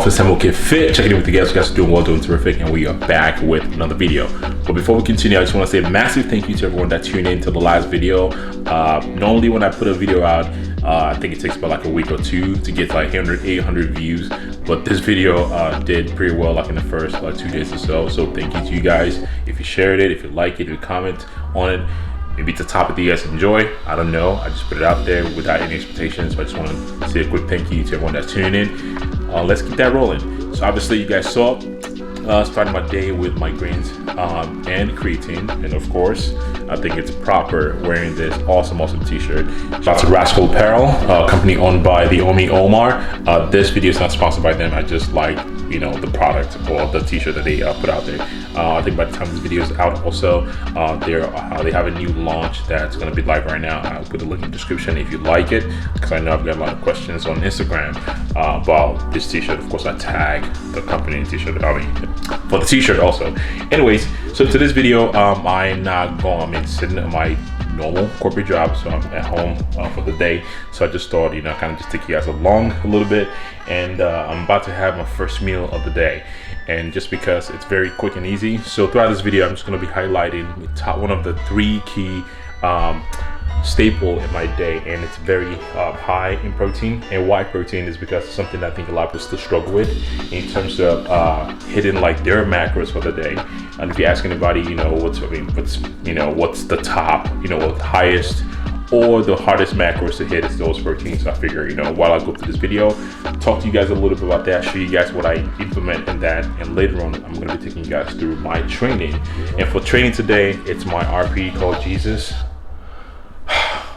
For SAMOKFIT, checking in with you guys. You guys are doing well, doing terrific, and we are back with another video. But before we continue, I just want to say a massive thank you to everyone that tuned in to the last video. Normally when I put a video out, I think it takes about like a week or two to get like 800 views, but this video did pretty well like in the first 2 days or so. So thank you to you guys. If you shared it, if you like it, if you comment on it, maybe it's a topic that you guys enjoy. I don't know. I just put it out there without any expectations. So I just want to say a quick thank you to everyone that's tuning in. Let's keep that rolling. So obviously you guys saw starting my day with my greens and creatine, and of course I think it's proper wearing this awesome t-shirt. Shout out to Rascal Apparel, company owned by the Omar. This video is not sponsored by them. I just like, you know, the product or the t-shirt that they put out there. I think by the time this video is out also, they have a new launch that's going to be live right now. I'll put the link in the description if you like it, because I know I've got a lot of questions on Instagram about this t-shirt. Of course I tag the company t-shirt, for the t-shirt also. Anyways, so to this video, I'm not going, sitting at my normal corporate job, so I'm at home for the day. So I just thought, you know, kind of just take you guys along a little bit, and I'm about to have my first meal of the day. And just because it's very quick and easy, so throughout this video I'm just going to be highlighting one of the 3 key staple in my day, and it's very high in protein. And why protein is because it's something I think a lot of people still struggle with in terms of hitting like their macros for the day. And if you ask anybody, you know, what's the top, you know, what the highest or the hardest macros to hit is those proteins. So I figure, you know, while I go through this video, talk to you guys a little bit about that, show you guys what I implement in that, and later on I'm going to be taking you guys through my training. And for training today, it's my RP called Jesus.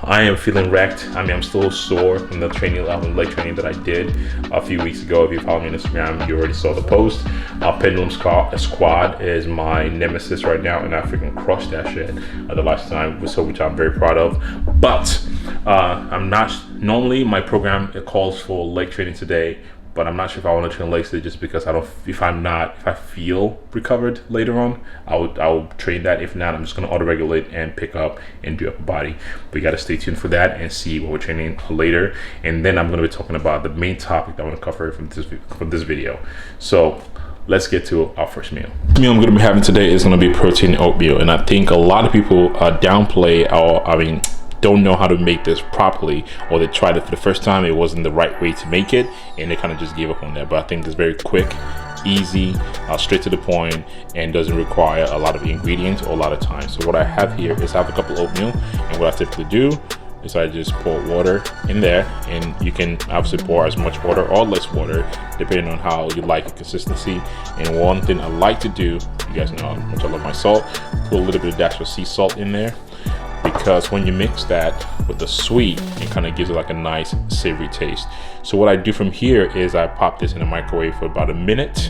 I am feeling wrecked. I'm still sore from the training, leg training that I did a few weeks ago. If you follow me on Instagram, you already saw the post. Pendulum Squad is my nemesis right now, and I freaking crushed that shit the last time, so which I'm very proud of. But I'm not, normally my program, it calls for leg training today, but I'm not sure if I want to train legs today, just because if I feel recovered later on, I'll train that. If not, I'm just going to auto-regulate and pick up and do upper body. But you got to stay tuned for that and see what we're training later. And then I'm going to be talking about the main topic that I want to cover from this video. So let's get to our first meal. The meal I'm going to be having today is going to be protein oatmeal, and I think a lot of people downplay or don't know how to make this properly, or they tried it for the first time, it wasn't the right way to make it, and they kind of just gave up on that. But I think it's very quick, easy, straight to the point, and doesn't require a lot of ingredients or a lot of time. So what I have here is I have a cup of oatmeal, and what I typically do is I just pour water in there, and you can obviously pour as much water or less water depending on how you like the consistency. And one thing I like to do, you guys know how much I love my salt, put a little bit of dash of sea salt in there, because when you mix that with the sweet, it kind of gives it like a nice savory taste. So what I do from here is I pop this in the microwave for about a minute.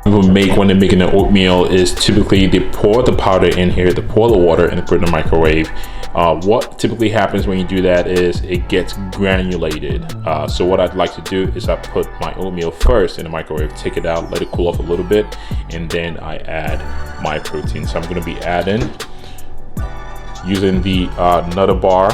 When they're making the oatmeal is typically they pour the powder in here, they pour the water, and they put it in the microwave. What typically happens when you do that is it gets granulated. So what I'd like to do is I put my oatmeal first in the microwave, take it out, let it cool off a little bit, and then I add my protein. So I'm going to be adding, using the Nutter Bar,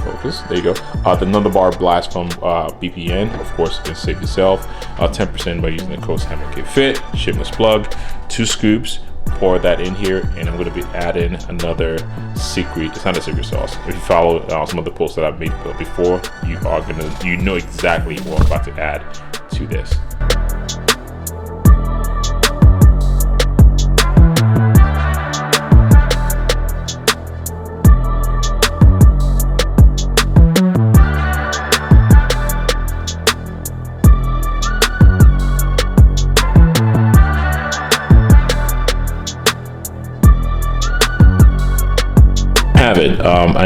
focus, there you go, the Nutter Bar Blast from BPN. Of course, you can save yourself 10% by using the code SAMOKFIT, shameless plug. 2 scoops, pour that in here, and I'm going to be adding another secret, it's not a secret sauce. If you follow some of the posts that I've made before, you know exactly what I'm about to add to this.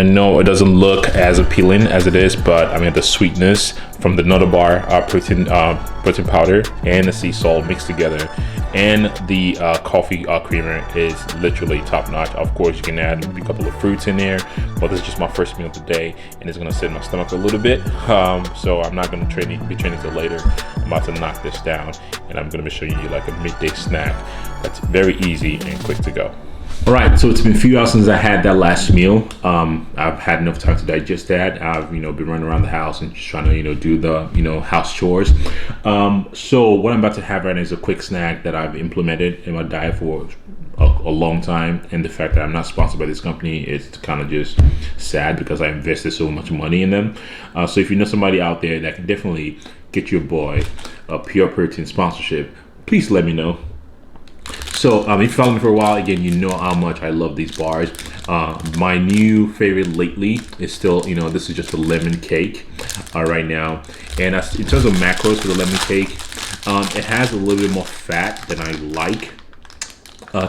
I know it doesn't look as appealing as it is, but I mean the sweetness from the Nutter Bar protein powder and the sea salt mixed together, and the coffee creamer is literally top notch. Of course, you can add a couple of fruits in there, but this is just my first meal of the day, and it's gonna sit in my stomach a little bit. So I'm not gonna be training till later. I'm about to knock this down, and I'm gonna be showing you like a midday snack that's very easy and quick to go. All right, so it's been a few hours since I had that last meal. I've had enough time to digest that. I've been running around the house and just trying to do the house chores. So what I'm about to have right now is a quick snack that I've implemented in my diet for a long time, and the fact that I'm not sponsored by this company is kind of just sad because I invested so much money in them. So if you know somebody out there that can definitely get your boy a Pure Protein sponsorship, please let me know. So if you follow me for a while, again, you know how much I love these bars. My new favorite lately is still, this is just a lemon cake right now. And in terms of macros for the lemon cake, it has a little bit more fat than I like.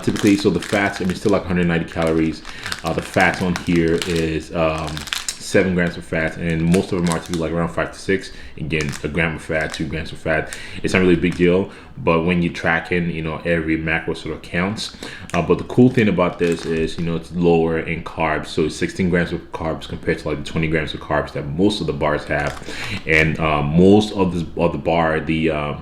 Typically, so the fats, still like 190 calories. The fat on here is 7 grams of fat, and most of them are typically like around 5 to 6. Again, a gram of fat, 2 grams of fat. It's not really a big deal, but when you track in, every macro sort of counts. But the cool thing about this is, it's lower in carbs. So it's 16 grams of carbs compared to like the 20 grams of carbs that most of the bars have. And most of the bar, the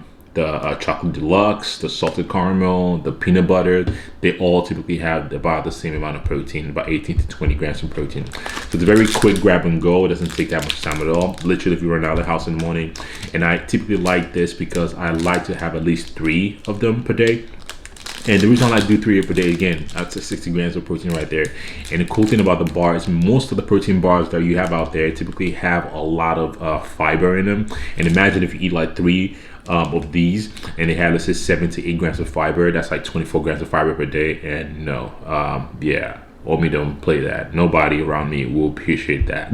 chocolate deluxe, the salted caramel, the peanut butter, they all typically have about the same amount of protein, about 18 to 20 grams of protein. So it's a very quick grab and go. It doesn't take that much time at all. Literally, if you run out of the house in the morning. And I typically like this because I like to have at least 3 of them per day. And the reason I do 3 per day, again, that's 60 grams of protein right there. And the cool thing about the bar is most of the protein bars that you have out there typically have a lot of fiber in them. And imagine if you eat like 3 of these and they have, let's say, 7 to 8 grams of fiber. That's like 24 grams of fiber per day. And no, Omi don't play that. Nobody around me will appreciate that.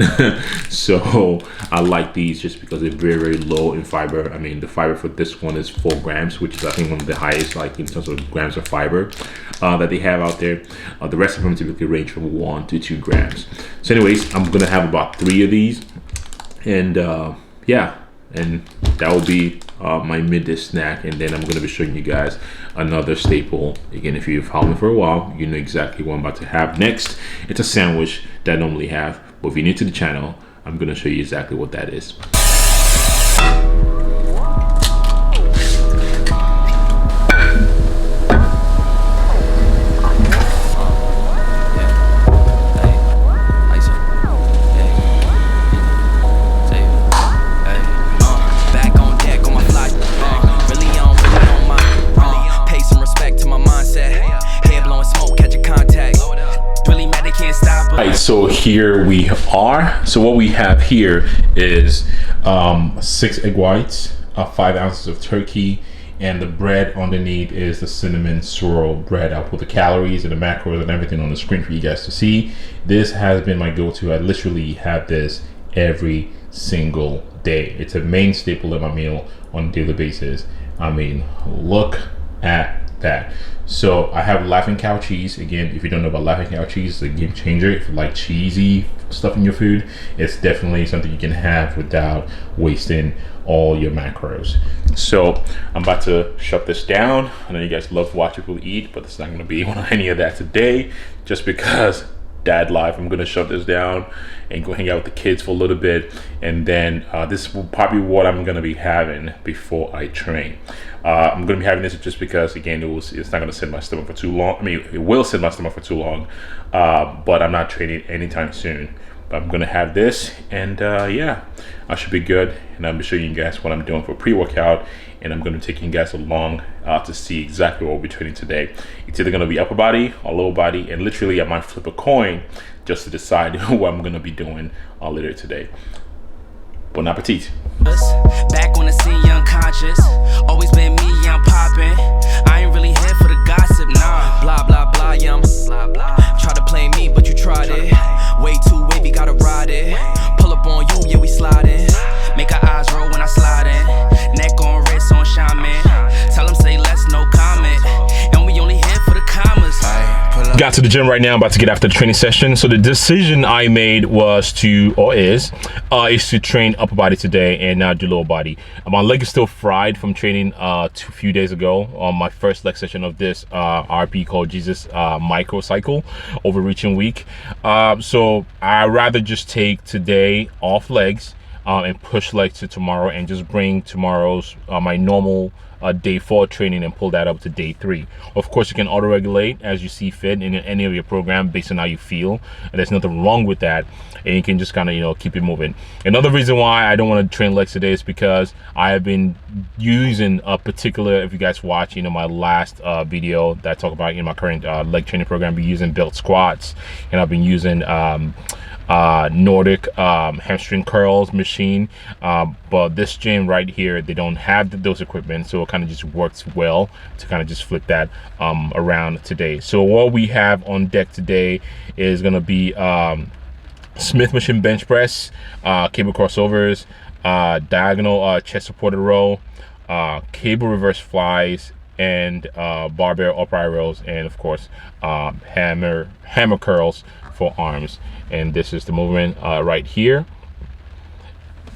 So I like these just because they're very, very low in fiber. The fiber for this one is 4 grams, which is I think one of the highest, like in terms of grams of fiber that they have out there. The rest of them typically range from 1 to 2 grams. So anyways, I'm gonna have about 3 of these, and and that will be my midday snack. And then I'm going to be showing you guys another staple. Again, if you've followed me for a while, you know exactly what I'm about to have next. It's a sandwich that I normally have, but if you're new to the channel, I'm going to show you exactly what that is. So here we are. So what we have here is 6 egg whites, 5 ounces of turkey, and the bread underneath is the cinnamon swirl bread. I'll put the calories and the macros and everything on the screen for you guys to see. This has been my go-to. I literally have this every single day. It's a main staple of my meal on a daily basis. Look at that. So I have Laughing Cow cheese. Again, if you don't know about Laughing Cow cheese, it's a game changer. If you like cheesy stuff in your food, it's definitely something you can have without wasting all your macros. So I'm about to shut this down. I know you guys love to watch people eat, but it's not going to be any of that today, just because dad life. I'm gonna shut this down and go hang out with the kids for a little bit, and then this is probably what I'm gonna be having before I train. I'm gonna be having this just because, again, it's not gonna sit in my stomach for too long. It will sit in my stomach for too long, but I'm not training anytime soon. But I'm gonna have this, and yeah, I should be good. And I'm showing you guys what I'm doing for pre-workout, and I'm gonna be taking you guys along to see exactly what we'll be training today. It's either gonna be upper body or lower body, and literally I might flip a coin just to decide what I'm gonna be doing later today. Bon appetit. Back on the scene, unconscious. Always been me, I'm popping. I ain't really here for the gossip, nah. Blah blah blah, yum. Try to play me, but you tried it. Way too wavy, gotta ride it. Pull up on you, yeah, we sliding. Make our eyes roll when I slide in. Neck on wrist on shaman. Tell them say less, no comment. And we only here for the commas. Got to the gym right now. I'm about to get after the training session. So the decision I made was is to train upper body today and not do lower body. My leg is still fried from training a few days ago on my first leg session of this RP called Jesus microcycle overreaching week. So I'd rather just take today off legs and push legs to tomorrow and just bring tomorrow's my normal day 4 training and pull that up to day 3. Of course, you can auto regulate as you see fit in any of your program based on how you feel, and there's nothing wrong with that, and you can just kind of keep it moving. Another reason why I don't want to train legs today is because I have been using a particular, if you guys watch my last video that I talk about in my current leg training program, I've been using belt squats, and I've been using Nordic hamstring curls machine, but this gym right here, they don't have those equipment, so it kind of just works well to kind of just flip that around today. So what we have on deck today is going to be Smith machine bench press, cable crossovers, diagonal chest supported row, cable reverse flies, and barbell upright rows, and of course hammer curls for arms. And this is the movement right here,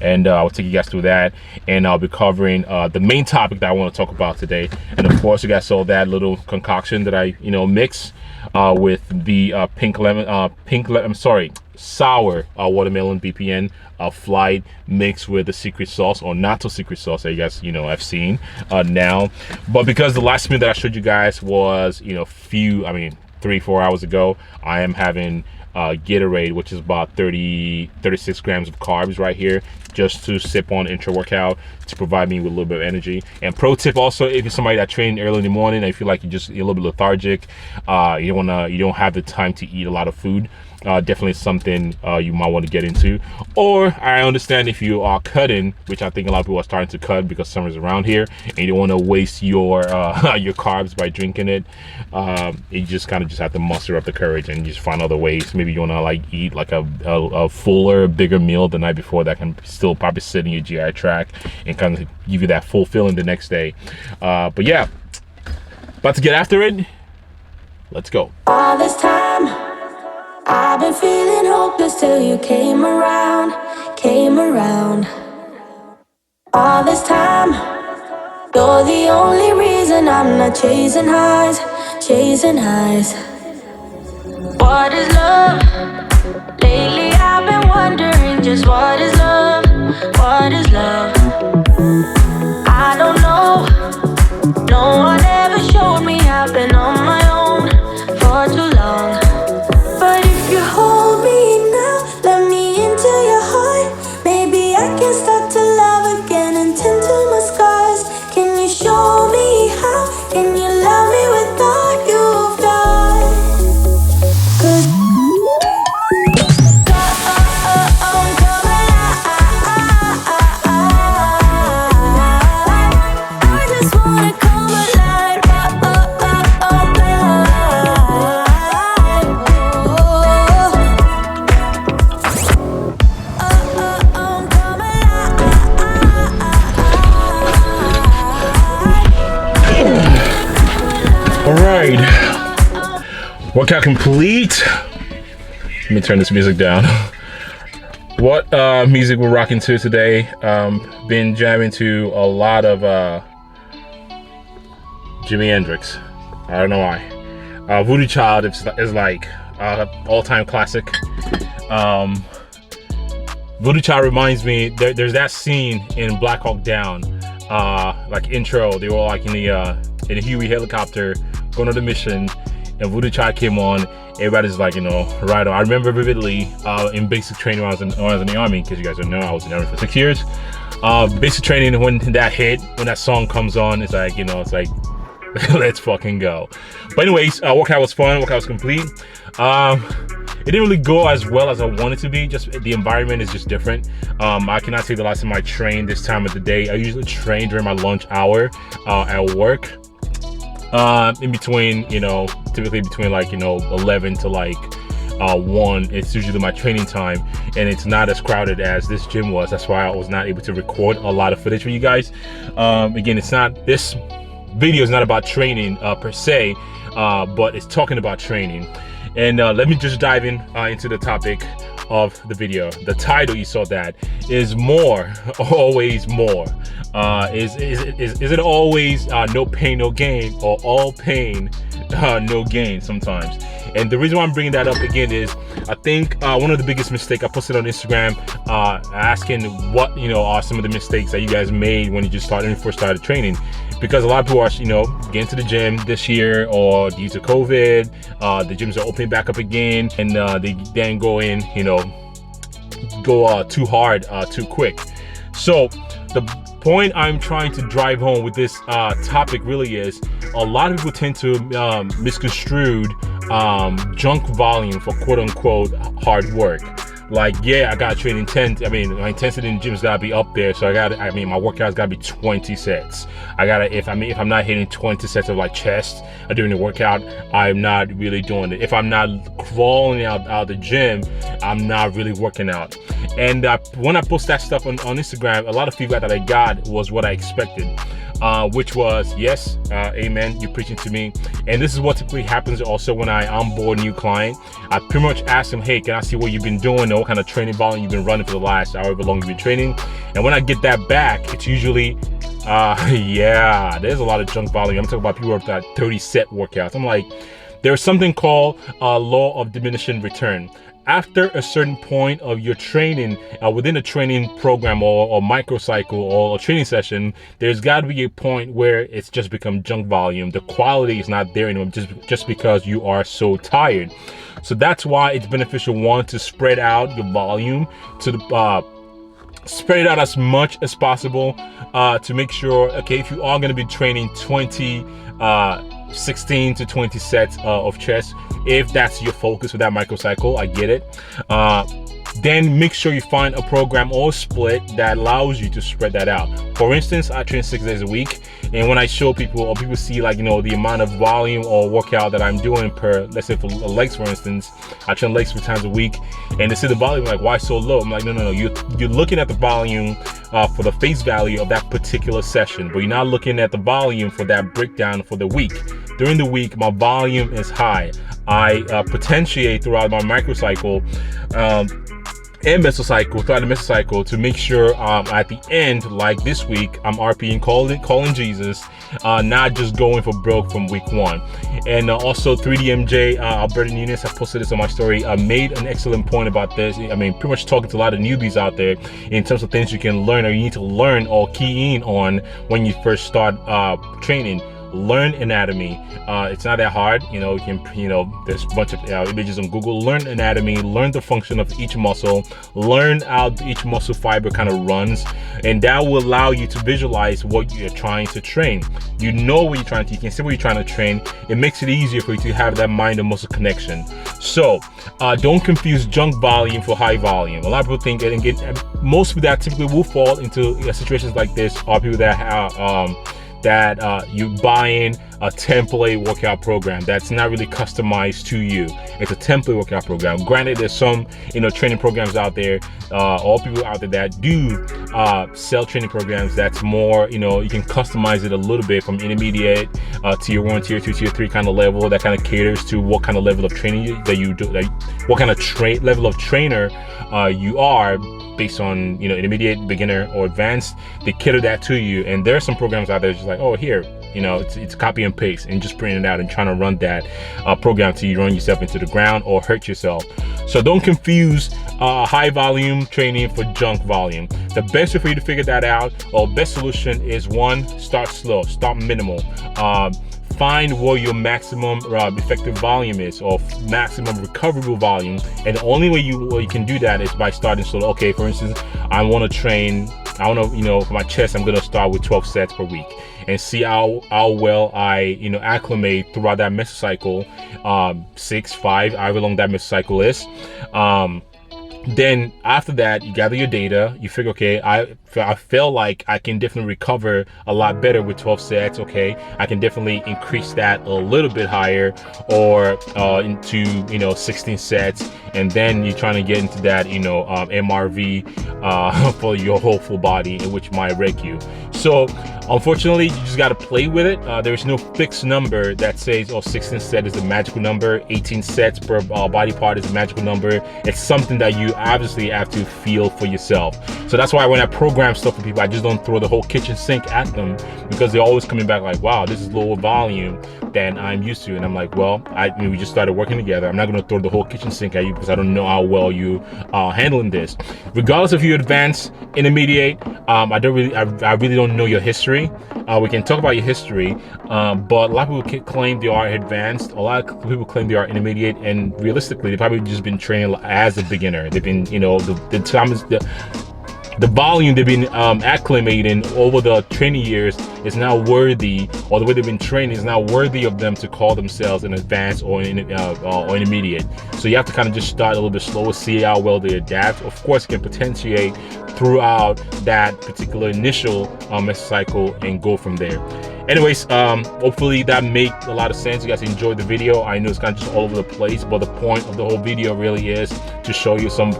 and I'll take you guys through that, and I'll be covering the main topic that I want to talk about today. And of course, you guys saw that little concoction that I mix with the sour watermelon BPN flight mixed with the secret sauce, or not so secret sauce, that you guys I've seen now. But because the last meal that I showed you guys was 3-4 hours ago, I am having Gatorade, which is about 36 grams of carbs right here, just to sip on intra workout to provide me with a little bit of energy. And pro tip also, if you're somebody that trained early in the morning and you feel like you're a little bit lethargic, you don't have the time to eat a lot of food, definitely something you might want to get into. Or I understand if you are cutting, which I think a lot of people are starting to cut because summer's around here, and you don't want to waste your your carbs by drinking it. You just kind of have to muster up the courage and just find other ways. Maybe you want to eat like a fuller, bigger meal the night before that can still probably sit in your GI tract and kind of give you that full feeling the next day. But yeah, about to get after it. Let's go. All this time I've been feeling hopeless till you came around. All this time, you're the only reason I'm not chasing highs. What is love? Lately I've been wondering just what is love? I don't know. No one ever showed me. I've been on my own for too long. But if you hold me now, let me into your heart. Maybe I can start to love again and tend to my scars. Can you show me how? Can you love me with all you've done? 'Cause I'm coming alive. I just wanna come alive. All right, workout complete. Let me turn this music down. What music we're rocking to today? Been jamming to a lot of Jimi Hendrix. I don't know why. Voodoo Child is like all-time classic. Voodoo Child reminds me, there's that scene in Black Hawk Down, like intro. They were like in the Huey helicopter going on the mission, and Voodoo Child came on. Everybody's like, right on. I remember vividly in basic training when I was in the Army, because you guys don't know, I was in the Army for 6 years. Basic training, when that hit, when that song comes on, it's like, it's like, let's fucking go. But anyways, workout was fun, workout was complete. It didn't really go as well as I wanted to be. Just the environment is just different. I cannot say the last time I trained this time of the day. I usually train during my lunch hour at work. In between, typically between 11 to 1, it's usually my training time, and it's not as crowded as this gym was. That's why I was not able to record a lot of footage for you guys. Again, this video is not about training per se, but it's talking about training. And let me just dive into the topic of the video. The title, you saw that, is more always more. Is it always no pain no gain, or all pain no gain sometimes? And the reason why I'm bringing that up again is I think one of the biggest mistakes, I posted on Instagram asking what are some of the mistakes that you guys made when you first started training, because a lot of people are getting to the gym this year, or due to COVID, the gyms are opening back up again, and they then go in go too hard too quick. So the point I'm trying to drive home with this topic really is, a lot of people tend to misconstrue junk volume for quote unquote hard work. Like, yeah, I gotta train intent. I mean, my intensity in the gym's gotta be up there. So my workout's gotta be 20 sets. If I'm not hitting 20 sets of like chest during the workout, I'm not really doing it. If I'm not crawling out of the gym, I'm not really working out. And when I post that stuff on Instagram, a lot of feedback that I got was what I expected. Which was, yes, amen, you're preaching to me. And this is what typically happens also when I onboard a new client. I pretty much ask them, hey, can I see what you've been doing, or what kind of training volume you've been running for the last however long you've been training? And when I get that back, it's usually, yeah, there's a lot of junk volume. I'm talking about people with 30 set workouts. I'm like, there's something called law of diminishing return. After a certain point of your training, within a training program or microcycle or a training session, there's got to be a point where it's just become junk volume. The quality is not there anymore, just because you are so tired. So that's why it's beneficial, one, to spread out your volume, to spread it out as much as possible, to make sure, okay, if you are going to be training 16 to 20 sets of chest, if that's your focus for that microcycle, I get it. Then make sure you find a program or split that allows you to spread that out. For instance, I train 6 days a week, and when I show people, or people see like the amount of volume or workout that I'm doing per, let's say for legs, for instance, I train legs 3 times a week, and they see the volume like, why so low? I'm like, no, you're looking at the volume for the face value of that particular session, but you're not looking at the volume for that breakdown for the week. During the week, my volume is high. I potentiate throughout my microcycle and mesocycle, throughout the mesocycle, to make sure at the end, like this week, I'm RPing, calling Jesus, not just going for broke from week 1. And also 3DMJ, Alberta Nunes, I posted this on my story, made an excellent point about this. I mean, pretty much talking to a lot of newbies out there in terms of things you can learn, or you need to learn or key in on when you first start training. Learn anatomy. It's not that hard. You can, there's a bunch of images on Google. Learn anatomy, learn the function of each muscle, learn how each muscle fiber kind of runs, and that will allow you to visualize what you're trying to train. You know what you're trying to, you can see what you're trying to train. It makes it easier for you to have that mind and muscle connection. So don't confuse junk volume for high volume. A lot of people think, most people that typically will fall into situations like this are people that have you buying a template workout program that's not really customized to you. It's a template workout program. Granted, there's some training programs out there, all people out there that do sell training programs that's more, you can customize it a little bit from intermediate, tier 1, tier 2, tier 3 kind of level, that kind of caters to what kind of level of training that you do, like what kind of level of trainer you are, based on intermediate, beginner, or advanced. They cater that to you. And there are some programs out there just like, oh, here, it's copy and paste, and just print it out and trying to run that program till you run yourself into the ground or hurt yourself. So don't confuse high volume training for junk volume. The best way for you to figure that out, or best solution, is one, start slow, start minimal. Find where your maximum effective volume is, or maximum recoverable volume, and the only way you can do that is by starting slow. Okay, for instance, I want to train, for my chest, I'm going to start with 12 sets per week and see how well I acclimate throughout that mesocycle, 6, 5, however long that mesocycle is. Then after that, you gather your data, you figure, okay, I feel like I can definitely recover a lot better with 12 sets. Okay, I can definitely increase that a little bit higher, or into, you know, 16 sets, and then you're trying to get into that, you know, MRV for your whole full body, which might wreck you. So unfortunately, you just got to play with it. There's no fixed number that says, oh, 16 sets is the magical number, 18 sets per body part is a magical number. It's something that you obviously have to feel for yourself. So that's why when I program stuff for people, I just don't throw the whole kitchen sink at them, because they're always coming back like, wow, this is lower volume than I'm used to. And I'm like, well, we just started working together. I'm not going to throw the whole kitchen sink at you, because I don't know how well you are handling this. Regardless if you're advanced, intermediate, I really don't know your history. We can talk about your history, but a lot of people claim they are advanced. A lot of people claim they are intermediate, and realistically, they've probably just been training as a beginner. They've been, you know, the volume they've been acclimating over the training years is now worthy, or the way they've been training is now worthy of them to call themselves an advanced or intermediate. So you have to kind of just start a little bit slower, see how well they adapt. Of course, it can potentiate throughout that particular initial cycle and go from there. Anyways, hopefully that made a lot of sense. You guys enjoyed the video. I know it's kind of just all over the place, but the point of the whole video really is to show you some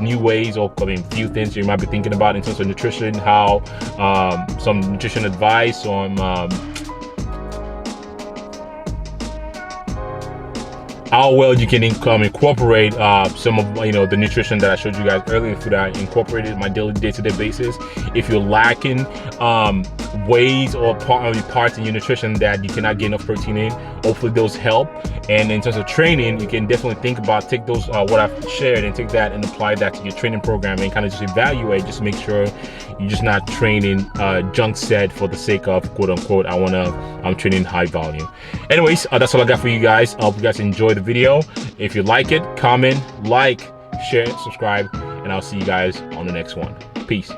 new ways, or few things you might be thinking about in terms of nutrition, how some nutrition advice on how well you can incorporate some of, you know, the nutrition that I showed you guys earlier, food I incorporated in my daily day-to-day basis. If you're lacking ways or parts in your nutrition that you cannot get enough protein in, hopefully those help. And in terms of training, you can definitely think about, take those what I've shared and take that and apply that to your training program, and kind of just evaluate, just make sure you're just not training junk set for the sake of quote unquote I'm training high volume. Anyways, that's all I got for you guys. I hope you guys enjoy the video. If you like it, comment, like, share, subscribe, and I'll see you guys on the next one. Peace.